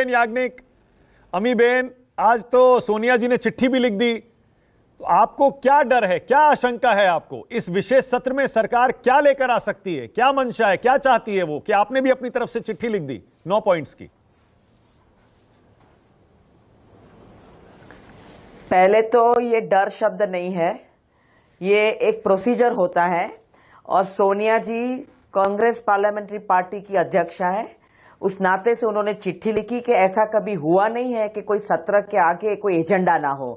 Ben Yagnik, अमी Ben, आज तो सोनिया जी ने चिट्ठी भी लिख दी, तो आपको क्या डर है, क्या आशंका है आपको इस विशेष सत्र में सरकार क्या लेकर आ सकती है, क्या मंशा है, क्या चाहती है वो? कि आपने भी अपनी तरफ से चिट्ठी लिख दी 9 पॉइंट्स की? पहले तो ये डर शब्द नहीं है, ये एक प्रोसीजर होता है और सोनिया जी कांग्रेस पार्लियामेंट्री पार्टी की अध्यक्षा है। उस नाते से उन्होंने चिट्ठी लिखी कि ऐसा कभी हुआ नहीं है कि कोई सत्र के आगे कोई एजेंडा ना हो।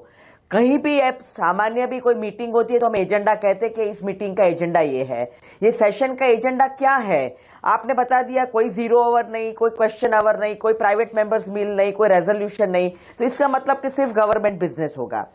कहीं भी सामान्य भी कोई मीटिंग होती है तो हम एजेंडा कहते हैं कि इस मीटिंग का एजेंडा ये है। ये सेशन का एजेंडा क्या है आपने बता दिया, कोई 0 आवर नहीं, कोई क्वेश्चन आवर नहीं, कोई प्राइवेट मेंबर्स मील नहीं, कोई रेजोल्यूशन नहीं, तो इसका मतलब कि सिर्फ गवर्नमेंट बिजनेस होगा।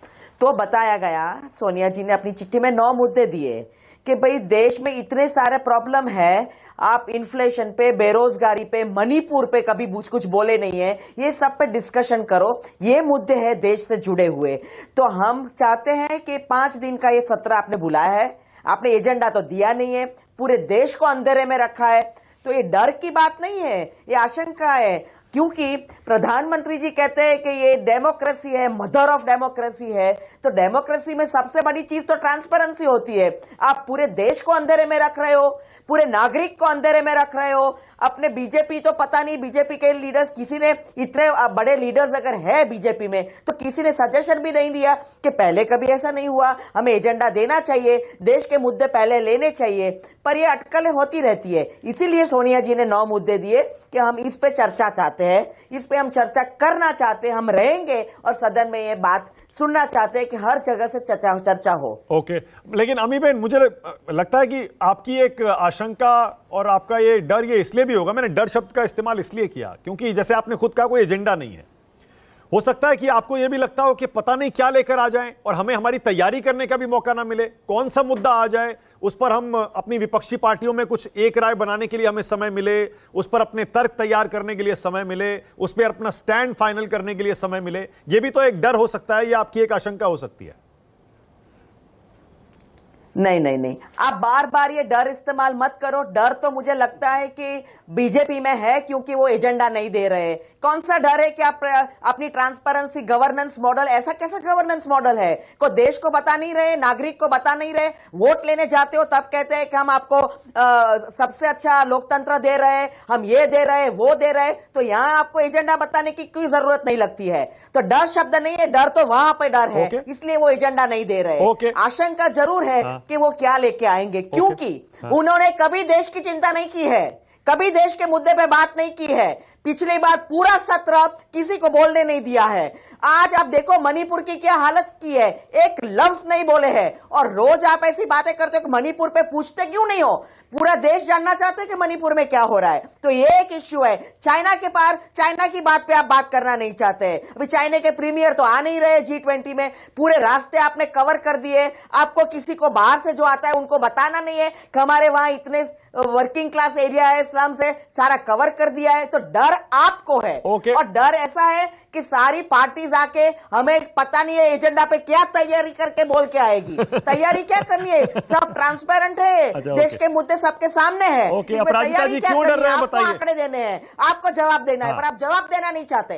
तो बताया गया, सोनिया जी ने अपनी चिट्ठी में 9 मुद्दे दिए कि भाई देश में इतने सारे प्रॉब्लम है, आप इन्फ्लेशन पे, बेरोजगारी पे, मणिपुर पे कभी कुछ बोले नहीं है, ये सब पे डिस्कशन करो। ये मुद्दे हैं देश से जुड़े हुए। तो हम चाहते हैं कि 5 दिन का ये सत्र आपने बुलाया है, आपने एजेंडा तो दिया नहीं है, पूरे देश को अंधेरे में रखा है। तो ये डर की बात नहीं है, ये आशंका है, क्योंकि प्रधानमंत्री जी कहते हैं कि ये डेमोक्रेसी है, मदर ऑफ डेमोक्रेसी है। तो डेमोक्रेसी में सबसे बड़ी चीज तो ट्रांसपेरेंसी होती है। आप पूरे देश को अंधेरे में रख रहे हो, पूरे नागरिक को अंधेरे में रख रहे हो। अपने बीजेपी तो पता नहीं, बीजेपी के लीडर्स, किसी ने, इतने बड़े लीडर्स अगर है बीजेपी में, तो किसी ने सजेशन भी नहीं दिया कि पहले कभी ऐसा नहीं हुआ, हमें एजेंडा देना चाहिए, देश के मुद्दे पहले लेने चाहिए। पर ये अटकलें होती रहती है। इसीलिए सोनिया जी ने 9 मुद्दे दिए कि हम इस पे चर्चा चाहते हैं, इस पे हम चर्चा करना चाहते हैं, हम रहेंगे और सदन में ये बात सुनना चाहते हैं कि हर जगह से चर्चा हो। ओके, लेकिन अमी बेन, मुझे लगता है कि आपकी एक आशंका और आपका ये डर ये इसलिए भी होगा, मैंने डर शब्द का इस्तेमाल इसलिए किया क्योंकि जैसे आपने खुद कहा कोई एजेंडा नहीं है। हो सकता है कि आपको यह भी लगता हो कि पता नहीं क्या लेकर आ जाएं और हमें हमारी तैयारी करने का भी मौका ना मिले, कौन सा मुद्दा आ जाए उस पर हम अपनी विपक्षी पार्टियों में कुछ एक राय बनाने के लिए हमें समय मिले, उस पर अपने तर्क तैयार करने के लिए समय मिले, उस पर अपना स्टैंड फाइनल करने के लिए समय मिले। यह भी तो एक डर हो सकता है, यह आपकी एक आशंका हो सकती है। नहीं नहीं नहीं, आप बार बार ये डर इस्तेमाल मत करो। डर तो मुझे लगता है कि बीजेपी में है, क्योंकि वो एजेंडा नहीं दे रहे। कौन सा डर है कि आप अपनी ट्रांसपेरेंसी गवर्नेंस मॉडल, ऐसा कैसा गवर्नेंस मॉडल है को देश को बता नहीं रहे, नागरिक को बता नहीं रहे। वोट लेने जाते हो तब कहते हैं कि हम आपको सबसे अच्छा लोकतंत्र दे रहे हैं, हम ये दे रहे हैं, वो दे रहे हैं। तो यहां आपको एजेंडा बताने की कोई जरूरत नहीं लगती है। तो डर शब्द नहीं है, डर तो वहां पे डर है, इसलिए वो एजेंडा नहीं दे रहे। आशंका जरूर है कि वो क्या लेके आएंगे, क्योंकि उन्होंने कभी देश की चिंता नहीं की है, कभी देश के मुद्दे पे बात नहीं की है। पिछली बार पूरा सत्र किसी को बोलने नहीं दिया है। आज आप देखो मणिपुर की क्या हालत की है, एक लफ्ज नहीं बोले हैं। और रोज आप ऐसी बातें करते हो कि मणिपुर पे पूछते क्यों नहीं हो? पूरा देश जानना चाहते हैं कि मणिपुर में क्या हो रहा है। तो ये एक इश्यू है। चाइना के पार, चाइना की बात पे आप बात करना नहीं चाहते। अभी चाइना के प्रीमियर तो आ नहीं रहे G20 में, पूरे रास्ते आपने कवर कर दिए। आपको किसी को बाहर से जो आता है उनको बताना नहीं है कि हमारे वहां इतने वर्किंग क्लास एरिया है, स्लम्स है, सारा कवर कर दिया है। तो डर आपको है। और डर ऐसा है कि सारी पार्टीज आके हमें पता नहीं है एजेंडा पे क्या तैयारी करके बोल के आएगी। तैयारी क्या करनी है? सब ट्रांसपेरेंट है, देश के मुद्दे सबके सामने है। तैयारी क्या करनी है? आपको आंकड़े देने हैं, आपको जवाब देना है, पर आप जवाब देना नहीं चाहते।